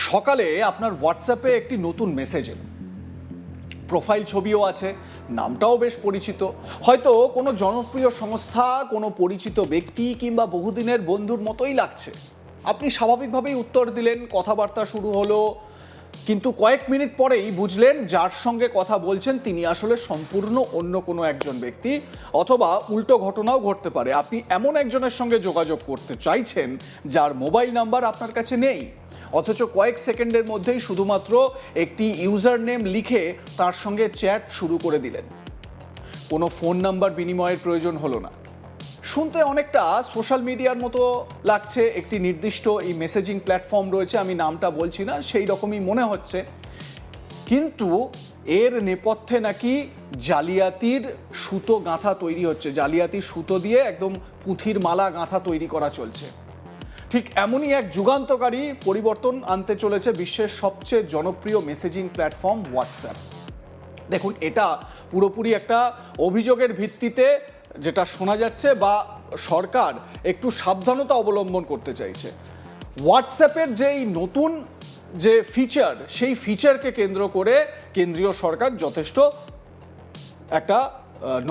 সকালে আপনার হোয়াটসঅ্যাপে একটি নতুন মেসেজ এলো, প্রোফাইল ছবিও আছে, নামটাও বেশ পরিচিত, হয়তো কোনো জনপ্রিয় সংস্থা, কোনো পরিচিত ব্যক্তি কিংবা বহুদিনের বন্ধুর মতোই লাগছে। আপনি স্বাভাবিকভাবেই উত্তর দিলেন, কথাবার্তা শুরু হলো, কিন্তু কয়েক মিনিট পরেই বুঝলেন যার সঙ্গে কথা বলছেন তিনি আসলে সম্পূর্ণ অন্য কোনো একজন ব্যক্তি, অথবা উল্টো ঘটনাও ঘটতে পারে। আপনি এমন একজনের সঙ্গে যোগাযোগ করতে চাইছেন যার মোবাইল নাম্বার আপনার কাছে নেই, অথচ কয়েক সেকেন্ডের মধ্যেই শুধুমাত্র একটি ইউজার নেম লিখে তার সঙ্গে চ্যাট শুরু করে দিলেন। কোনো ফোন নাম্বার বিনিময়ের প্রয়োজন হলো না। শুনতে অনেকটা সোশ্যাল মিডিয়ার মতো লাগছে। একটি নির্দিষ্ট এই মেসেজিং প্ল্যাটফর্ম রয়েছে, আমি নামটা বলছি না, সেই রকমই মনে হচ্ছে। কিন্তু এর নেপথ্যে নাকি জালিয়াতির সুতো গাঁথা তৈরি হচ্ছে, জালিয়াতির সুতো দিয়ে একদম পুঁথির মালা গাঁথা তৈরি করা চলছে। ঠিক এমনই এক যুগান্তকারী পরিবর্তন আনতে চলেছে বিশ্বের সবচেয়ে জনপ্রিয় মেসেজিং প্ল্যাটফর্ম হোয়াটসঅ্যাপ। দেখুন, এটা পুরোপুরি একটা অভিযোগের ভিত্তিতে যেটা শোনা যাচ্ছে, বা সরকার একটু সাবধানতা অবলম্বন করতে চাইছে। হোয়াটসঅ্যাপের যেই নতুন যে ফিচার, সেই ফিচারকে কেন্দ্র করে কেন্দ্রীয় সরকার যথেষ্ট একটা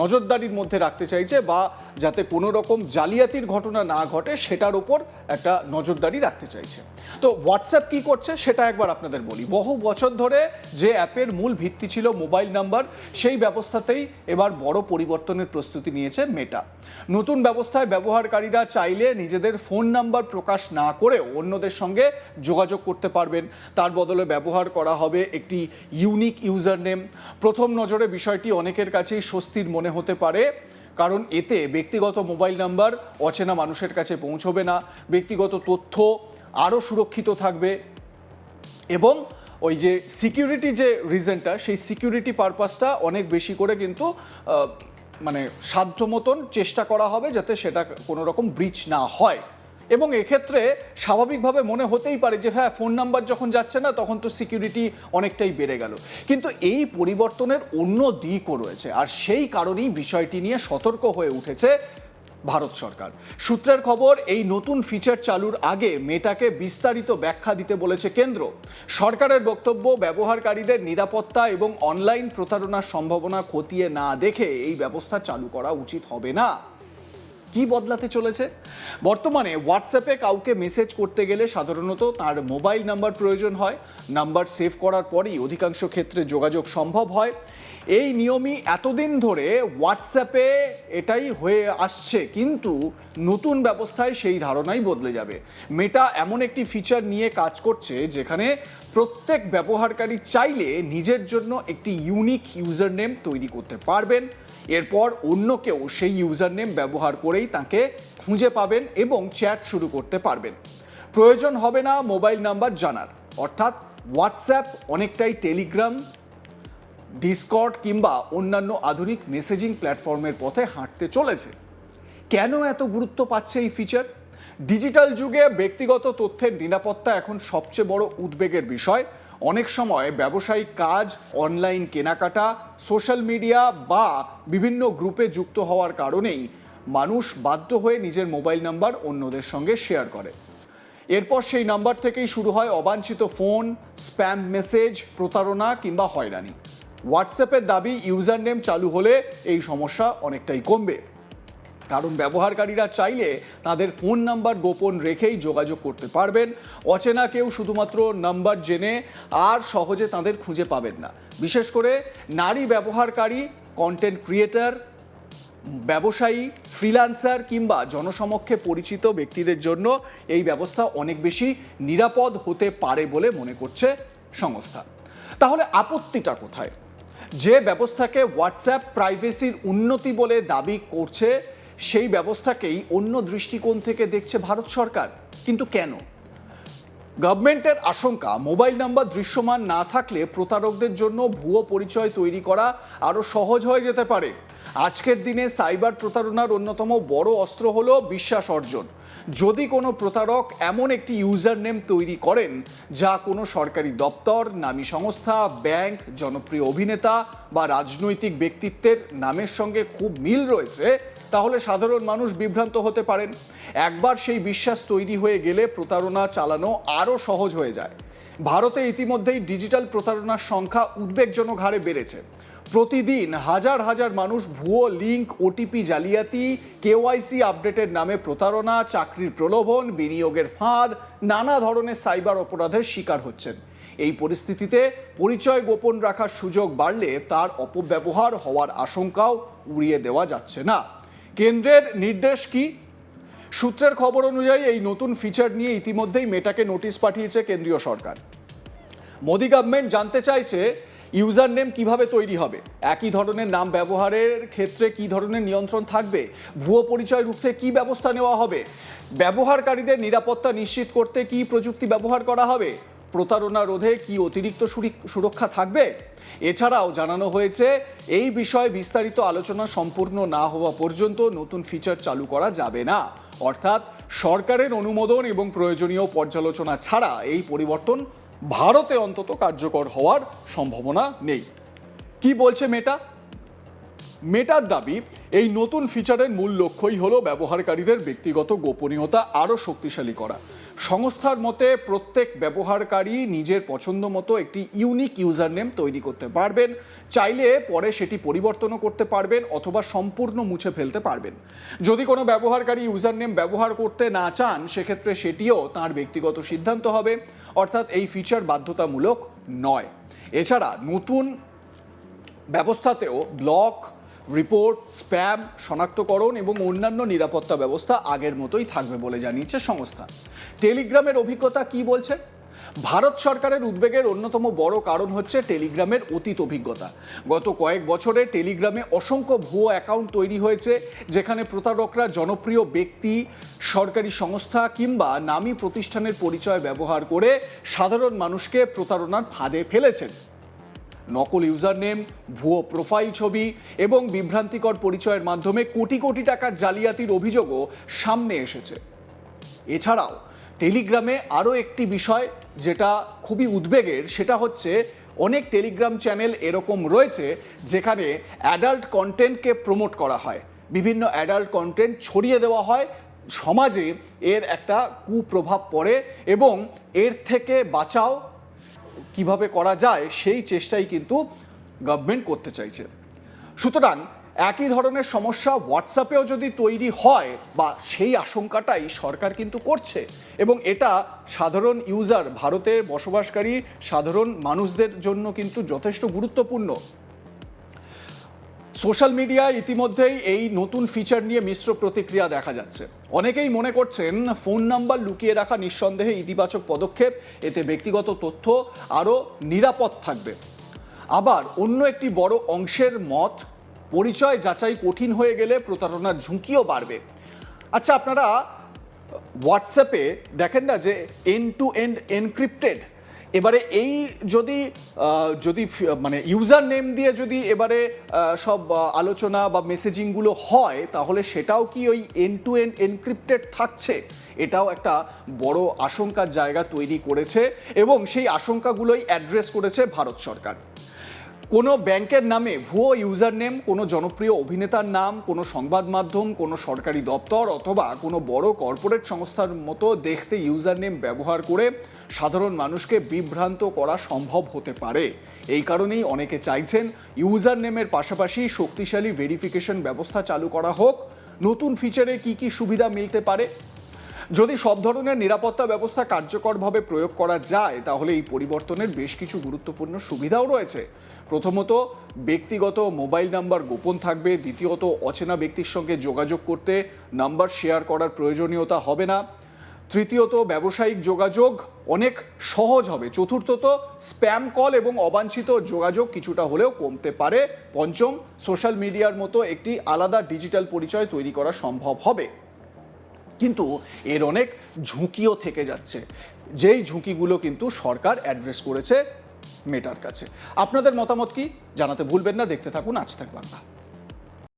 নজরদারির মধ্যে রাখতে চাইছে, বা যাতে কোনো রকম জালিয়াতির ঘটনা না ঘটে সেটার উপর একটা নজরদারি রাখতে চাইছে। তো হোয়াটসঅ্যাপ কি করছে সেটা একবার আপনাদের বলি। বহু বছর ধরে যে অ্যাপের মূল ভিত্তি ছিল মোবাইল নাম্বার, সেই ব্যবস্থাতেই এবার বড় পরিবর্তনের প্রস্তুতি নিয়েছে মেটা। নতুন ব্যবস্থায় ব্যবহারকারীরা চাইলে নিজেদের ফোন নাম্বার প্রকাশ না করেও অন্যদের সঙ্গে যোগাযোগ করতে পারবেন। তার বদলে ব্যবহার করা হবে একটি ইউনিক ইউজার নেম। প্রথম নজরে বিষয়টি অনেকের কাছেই স্বস্তির মনে হতে পারে, কারণ এতে ব্যক্তিগত মোবাইল নাম্বার অচেনা মানুষের কাছে পৌঁছবে না, ব্যক্তিগত তথ্য আরও সুরক্ষিত থাকবে, এবং ওই যে সিকিউরিটি যে রিজনটা, সেই সিকিউরিটি পারপাসটা অনেক বেশি করে কিন্তু মানে সাধ্য মতন চেষ্টা করা হবে যাতে সেটা কোনো রকম ব্রিচ না হয়। এবং এক্ষেত্রে স্বাভাবিকভাবে মনে হতেই পারে যে হ্যাঁ, ফোন নাম্বার যখন যাচ্ছে না তখন তো সিকিউরিটি অনেকটাই বেড়ে গেল। কিন্তু এই পরিবর্তনের অন্য দিকও রয়েছে, আর সেই কারণেই বিষয়টি নিয়ে সতর্ক হয়ে উঠেছে ভারত সরকার। সূত্রের খবর, এই নতুন ফিচার চালুর আগে মেটাকে বিস্তারিত ব্যাখ্যা দিতে বলেছে কেন্দ্র। সরকারের বক্তব্য, ব্যবহারকারীদের নিরাপত্তা এবং অনলাইন প্রতারণার সম্ভাবনা খতিয়ে না দেখে এই ব্যবস্থা চালু করা উচিত হবে না। কি বদলাতে চলেছে? বর্তমানে হোয়াটসঅ্যাপে কাউকে মেসেজ করতে গেলে সাধারণত তার মোবাইল নাম্বার প্রয়োজন হয়। নাম্বার সেভ করার পরই অধিকাংশ ক্ষেত্রে যোগাযোগ সম্ভব হয়। এই নিয়মই এতদিন ধরে হোয়াটসঅ্যাপে এটাই হয়ে আসছে, কিন্তু নতুন ব্যবস্থায় সেই ধারণাই বদলে যাবে। মেটা এমন একটি ফিচার নিয়ে কাজ করছে যেখানে প্রত্যেক ব্যবহারকারী চাইলে নিজের জন্য একটি ইউনিক ইউজার নেম তৈরি করতে পারবেন। এরপর অন্য কেউ সেই ইউজার নেম ব্যবহার করেই তাকে খুঁজে পাবেন এবং চ্যাট শুরু করতে পারবেন। প্রয়োজন হবে না মোবাইল নাম্বার জানার, অর্থাৎ হোয়াটসঅ্যাপ অনেকটাই টেলিগ্রাম, ডিসকর্ড কিংবা অন্যান্য আধুনিক মেসেজিং প্ল্যাটফর্মের পথে হাঁটতে চলেছে। কেন এত গুরুত্ব পাচ্ছে এই ফিচার? ডিজিটাল যুগে ব্যক্তিগত তথ্যের নিরাপত্তা এখন সবচেয়ে বড় উদ্বেগের বিষয়। অনেক সময় ব্যবসায়িক কাজ, অনলাইন কেনাকাটা, সোশ্যাল মিডিয়া বা বিভিন্ন গ্রুপে যুক্ত হওয়ার কারণেই মানুষ বাধ্য হয়ে নিজের মোবাইল নাম্বার অন্যদের সঙ্গে শেয়ার করে। এরপর সেই নাম্বার থেকেই শুরু হয় অবাঞ্ছিত ফোন, স্প্যাম মেসেজ, প্রতারণা কিংবা হয়রানি। হোয়াটসঅ্যাপের দাবি, ইউজার নেম চালু হলে এই সমস্যা অনেকটাই কমবে, কারণ ব্যবহারকারীরা চাইলে তাদের ফোন নাম্বার গোপন রেখেই যোগাযোগ করতে পারবেন। অচেনা কেউ শুধুমাত্র নাম্বার জেনে আর সহজে তাদের খুঁজে পাবেন না। বিশেষ করে নারী ব্যবহারকারী, কন্টেন্ট ক্রিয়েটর, ব্যবসায়ী, ফ্রিল্যান্সার কিংবা জনসমক্ষে পরিচিত ব্যক্তিদের জন্য এই ব্যবস্থা অনেক বেশি নিরাপদ হতে পারে বলে মনে করছে সংস্থা। তাহলে আপত্তিটা কোথায়? যে ব্যবস্থাকে হোয়াটসঅ্যাপ প্রাইভেসির উন্নতি বলে দাবি করছে, সেই ব্যবস্থাকেই অন্য দৃষ্টিকোণ থেকে দেখছে ভারত সরকার। কিন্তু কেন? গভর্নমেন্টের আশঙ্কা, মোবাইল নাম্বার দৃশ্যমান না থাকলে প্রতারকদের জন্য ভুয়ো পরিচয় তৈরি করা আরও সহজ হয়ে যেতে পারে। আজকের দিনে সাইবার প্রতারণার অন্যতম বড় অস্ত্র হলো বিশ্বাস অর্জন। যদি কোনো প্রতারক এমন একটি ইউজার নেম তৈরি করেন যা কোনো সরকারি দপ্তর, নামী সংস্থা, ব্যাংক, জনপ্রিয় অভিনেতা বা রাজনৈতিক ব্যক্তিত্বের নামের সঙ্গে খুব মিল রয়েছে, তাহলে সাধারণ মানুষ বিভ্রান্ত হতে পারেন। একবার সেই বিশ্বাস তৈরি হয়ে গেলে প্রতারণা চালানো আরও সহজ হয়ে যায়। ভারতে ইতিমধ্যেই ডিজিটাল প্রতারণার সংখ্যা উদ্বেগজনক হারে বেড়েছে। প্রতিদিন হাজার হাজার মানুষ ভুয়ো লিঙ্ক, ওটিপি জালিয়াতি, কেওয়াইসি আপডেটের নামে প্রতারণা, চাকরির প্রলোভন, বিনিয়োগের ফাঁদ, নানা ধরনের সাইবার অপরাধের শিকার হচ্ছেন। এই পরিস্থিতিতে পরিচয় গোপন রাখার সুযোগ বাড়লে তার অপব্যবহার হওয়ার আশঙ্কাও উড়িয়ে দেওয়া যাচ্ছে না। কেন্দ্রের নির্দেশ কি? সূত্রের খবর অনুযায়ী এই নতুন ফিচার নিয়ে ইতিমধ্যেই মেটাকে নোটিশ পাঠিয়েছে কেন্দ্রীয় সরকার। মোদি গভর্নমেন্ট জানতে চাইছে ইউজার নেম কিভাবে তৈরি হবে, একই ধরনের নাম ব্যবহারের ক্ষেত্রে কি ধরনের নিয়ন্ত্রণ থাকবে, ভুয়ো পরিচয় রুখতে কি ব্যবস্থা নেওয়া হবে, ব্যবহারকারীদের নিরাপত্তা নিশ্চিত করতে কি প্রযুক্তি ব্যবহার করা হবে, প্রতারণা রোধে কি অতিরিক্ত সুরক্ষা থাকবে। এছাড়াও জানানো হয়েছে এই বিষয়ে বিস্তারিত আলোচনা সম্পূর্ণ না হওয়া পর্যন্ত নতুন ফিচার চালু করা যাবে না। অর্থাৎ সরকারের অনুমোদন এবং প্রয়োজনীয় পর্যালোচনা ছাড়া এই পরিবর্তন ভারতে অন্তত কার্যকর হওয়ার সম্ভাবনা নেই। কি বলছে মেটা? মেটার দাবি, এই নতুন ফিচারের মূল লক্ষ্যই হলো ব্যবহারকারীদের ব্যক্তিগত গোপনীয়তা আরও শক্তিশালী করা। সংস্থার মতে প্রত্যেক ব্যবহারকারী নিজের পছন্দ মতো একটি ইউনিক ইউজার নেম তৈরি করতে পারবেন। চাইলে পরে সেটি পরিবর্তনও করতে পারবেন অথবা সম্পূর্ণ মুছে ফেলতে পারবেন। যদি কোনো ব্যবহারকারী ইউজার নেম ব্যবহার করতে না চান, সেক্ষেত্রে সেটিও তার ব্যক্তিগত সিদ্ধান্ত হবে। অর্থাৎ এই ফিচার বাধ্যতামূলক নয়। এছাড়া নতুন ব্যবস্থাতেও ব্লক, রিপোর্ট, স্প্যাম শনাক্তকরণ এবং অন্যান্য নিরাপত্তা ব্যবস্থা আগের মতোই থাকবে বলে জানিয়েছে সংস্থা। টেলিগ্রামের অভিজ্ঞতা কি বলছে? ভারত সরকারের উদ্বেগের অন্যতম বড় কারণ হচ্ছে টেলিগ্রামের অতীত অভিজ্ঞতা। গত কয়েক বছরে টেলিগ্রামে অসংখ্য ভুয়ো অ্যাকাউন্ট তৈরি হয়েছে, যেখানে প্রতারকরা জনপ্রিয় ব্যক্তি, সরকারি সংস্থা কিংবা নামী প্রতিষ্ঠানের পরিচয় ব্যবহার করে সাধারণ মানুষকে প্রতারণার ফাঁদে ফেলেছেন। নকল ইউজার নেম, ভুয়ো প্রোফাইল ছবি এবং বিভ্রান্তিকর পরিচয়ের মাধ্যমে কোটি কোটি টাকার জালিয়াতির অভিযোগও সামনে এসেছে। এছাড়াও টেলিগ্রামে আরও একটি বিষয় যেটা খুবই উদ্বেগের, সেটা হচ্ছে অনেক টেলিগ্রাম চ্যানেল এরকম রয়েছে যেখানে অ্যাডাল্ট কন্টেন্টকে প্রমোট করা হয়, বিভিন্ন অ্যাডাল্ট কন্টেন্ট ছড়িয়ে দেওয়া হয়। সমাজে এর একটা কুপ্রভাব পড়ে এবং এর থেকে বাঁচাও কিভাবে করা যায় সেই চেষ্টাই কিন্তু গভর্নমেন্ট করতে চাইছে। সুতরাং একই ধরনের সমস্যা হোয়াটসঅ্যাপেও যদি তৈরি হয়, বা সেই আশঙ্কাটাই সরকার কিন্তু করছে, এবং এটা সাধারণ ইউজার, ভারতে বসবাসকারী সাধারণ মানুষদের জন্য কিন্তু যথেষ্ট গুরুত্বপূর্ণ। সোশ্যাল মিডিয়ায় ইতিমধ্যেই এই নতুন ফিচার নিয়ে মিশ্র প্রতিক্রিয়া দেখা যাচ্ছে। অনেকেই মনে করছেন ফোন নাম্বার লুকিয়ে রাখা নিঃসন্দেহে ইতিবাচক পদক্ষেপ, এতে ব্যক্তিগত তথ্য আরও নিরাপদ থাকবে। আবার অন্য একটি বড় অংশের মত, পরিচয় যাচাই কঠিন হয়ে গেলে প্রতারণার ঝুঁকিও বাড়বে। আচ্ছা, আপনারা হোয়াটসঅ্যাপে দেখেন না যে এন্ড টু এন্ড এনক্রিপ্টেড, এবারে এই যদি মানে ইউজার নেম দিয়ে যদি এবারে সব আলোচনা বা মেসেজিংগুলো হয়, তাহলে সেটাও কি ওই এন্ড টু এন্ড এনক্রিপ্টেড থাকছে? এটাও একটা বড় আশঙ্কার জায়গা তৈরি করেছে এবং সেই আশঙ্কাগুলোই অ্যাড্রেস করেছে ভারত সরকার। কোনো ব্যাংকের নামে ভুয়ো ইউজার নেম, কোনো জনপ্রিয় অভিনেতার নাম, কোনো সংবাদ মাধ্যম, কোনো সরকারি দপ্তর অথবা কোনো বড় কর্পোরেট সংস্থার মতো দেখতে ইউজার নেম ব্যবহার করে সাধারণ মানুষকে বিভ্রান্ত করা সম্ভব হতে পারে। এই কারণেই অনেকে চাইছেন ইউজার নেমের পাশাপাশি শক্তিশালী ভেরিফিকেশন ব্যবস্থা চালু করা হোক। নতুন ফিচারে কি কি সুবিধা মিলতে পারে? যদি সব ধরনের নিরাপত্তা ব্যবস্থা কার্যকরভাবে প্রয়োগ করা যায়, তাহলে এই পরিবর্তনের বেশ কিছু গুরুত্বপূর্ণ সুবিধাও রয়েছে। প্রথমত, ব্যক্তিগত মোবাইল নাম্বার গোপন থাকবে। দ্বিতীয়ত, অচেনা ব্যক্তির সঙ্গে যোগাযোগ করতে নাম্বার শেয়ার করার প্রয়োজনীয়তা হবে না। তৃতীয়ত, ব্যবসায়িক যোগাযোগ অনেক সহজ হবে। চতুর্থত, স্প্যাম কল এবং অবাঞ্ছিত যোগাযোগ কিছুটা হলেও কমতে পারে। পঞ্চম, সোশ্যাল মিডিয়ার মতো একটি আলাদা ডিজিটাল পরিচয় তৈরি করা সম্ভব হবে। কিন্তু এর অনেক ঝুঁকিও থেকে যাচ্ছে, যেই ঝুঁকিগুলো কিন্তু সরকার অ্যাড্রেস করেছে মেটার কাছে। আপনাদের মতামত কি জানাতে ভুলবেন না। দেখতে থাকুন আজ তাক বাংলা।